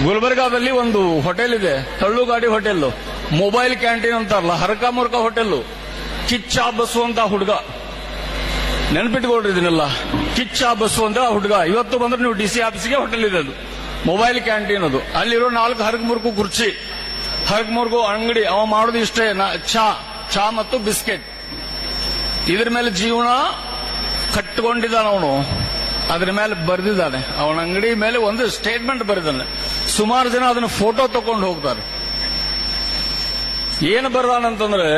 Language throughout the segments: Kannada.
ಗುಲ್ಬರ್ಗಾದಲ್ಲಿ ಒಂದು ಹೋಟೆಲ್ ಇದೆ, ತಳ್ಳುಗಾಡಿ ಹೋಟೆಲ್, ಮೊಬೈಲ್ ಕ್ಯಾಂಟೀನ್ ಅಂತಾರಲ್ಲ, ಹರಕ ಮುರ್ಕ ಹೋಟೆಲ್. ಕಿಚ್ಚ ಬಸ್ಸು ಅಂತ ಹುಡುಗ, ನೆನ್ಪಿಟ್ಕೊಳ್ರಿ ಇದನ್ನೆಲ್ಲ. ಕಿಚ್ಚ ಬಸ್ಸು ಅಂತ ಹುಡುಗ ಇವತ್ತು ಬಂದ್ರೆ ನೀವು DC ಆಫೀಸ್ಗೆ ಹೋಟೆಲ್ ಇದೆ, ಅದು ಮೊಬೈಲ್ ಕ್ಯಾಂಟೀನ್. ಅದು ಅಲ್ಲಿರೋ 4 ಹರಕ ಮುರ್ಕು ಕುರ್ಚಿ, ಹರಕ ಮುರ್ಕು ಅಂಗಡಿ. ಅವ ಮಾಡೋದು ಇಷ್ಟೇ, ಚಾ ಮತ್ತು ಬಿಸ್ಕೆಟ್. ಇದ್ರ ಮೇಲೆ ಜೀವನ ಕಟ್ಟಿಕೊಂಡಿದ್ದಾನೆ ಅವನು. ಅದ್ರ ಮೇಲೆ ಬರೆದಿದ್ದಾನೆ, ಅವನ ಅಂಗಡಿ ಮೇಲೆ ಒಂದು ಸ್ಟೇಟ್ಮೆಂಟ್ ಬರೆದಾನೆ. ಸುಮಾರು ಜನ ಅದನ್ನ ಫೋಟೋ ತಕೊಂಡು ಹೋಗ್ತಾರೆ. ಏನು ಬರ್ದಾನಂತಂದ್ರೆ,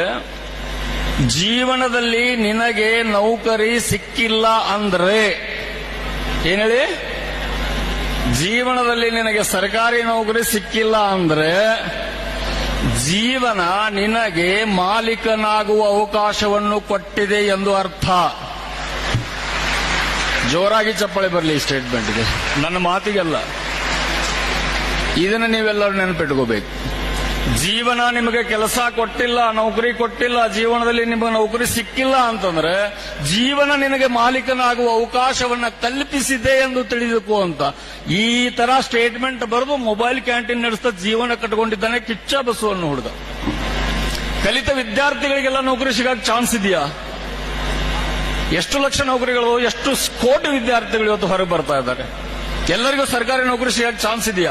ಜೀವನದಲ್ಲಿ ನಿನಗೆ ನೌಕರಿ ಸಿಕ್ಕಿಲ್ಲ ಅಂದ್ರೆ, ಏನ್ ಹೇಳಿ, ಜೀವನದಲ್ಲಿ ನಿನಗೆ ಸರ್ಕಾರಿ ನೌಕರಿ ಸಿಕ್ಕಿಲ್ಲ ಅಂದ್ರೆ ಜೀವನ ನಿನಗೆ ಮಾಲೀಕನಾಗುವ ಅವಕಾಶವನ್ನು ಕೊಟ್ಟಿದೆ ಎಂದು ಅರ್ಥ. ಜೋರಾಗಿ ಚಪ್ಪಾಳೆ ಬರಲಿ ಈ ಸ್ಟೇಟ್ಮೆಂಟ್ಗೆ, ನನ್ನ ಮಾತಿಗೆಲ್ಲ. ಇದನ್ನು ನೀವೆಲ್ಲರೂ ನೆನಪಿಟ್ಕೋಬೇಕು. ಜೀವನ ನಿಮಗೆ ಕೆಲಸ ಕೊಟ್ಟಿಲ್ಲ, ನೌಕರಿ ಕೊಟ್ಟಿಲ್ಲ, ಜೀವನದಲ್ಲಿ ನಿಮಗೆ ನೌಕರಿ ಸಿಕ್ಕಿಲ್ಲ ಅಂತಂದ್ರೆ ಜೀವನ ನಿನಗೆ ಮಾಲೀಕನಾಗುವ ಅವಕಾಶವನ್ನ ಕಲ್ಪಿಸಿದೆ ಎಂದು ತಿಳಿದುಕೋ ಅಂತ ಈ ತರ ಸ್ಟೇಟ್ಮೆಂಟ್ ಬರೆದು ಮೊಬೈಲ್ ಕ್ಯಾಂಟೀನ್ ನಡೆಸ್ತಾ ಜೀವನ ಕಟ್ಟಿಕೊಂಡಿದ್ದಾನೆ ಕಿಚ್ಚ ಬಸ್ಸು ಅನ್ನೋ ಹುಡುಗ. ಕಲಿತ ವಿದ್ಯಾರ್ಥಿಗಳಿಗೆಲ್ಲ ನೌಕರಿ ಸಿಗಕ್ಕೆ ಚಾನ್ಸ್ ಇದೆಯಾ? ಎಷ್ಟು ಲಕ್ಷ ನೌಕರಿಗಳು, ಎಷ್ಟು ಕೋಟಿ ವಿದ್ಯಾರ್ಥಿಗಳು ಇವತ್ತು ಹೊರಗೆ ಬರ್ತಾ ಇದ್ದಾರೆ. ಎಲ್ಲರಿಗೂ ಸರ್ಕಾರಿ ನೌಕರಿ ಸಿಗಕ್ಕೆ ಚಾನ್ಸ್ ಇದೆಯಾ?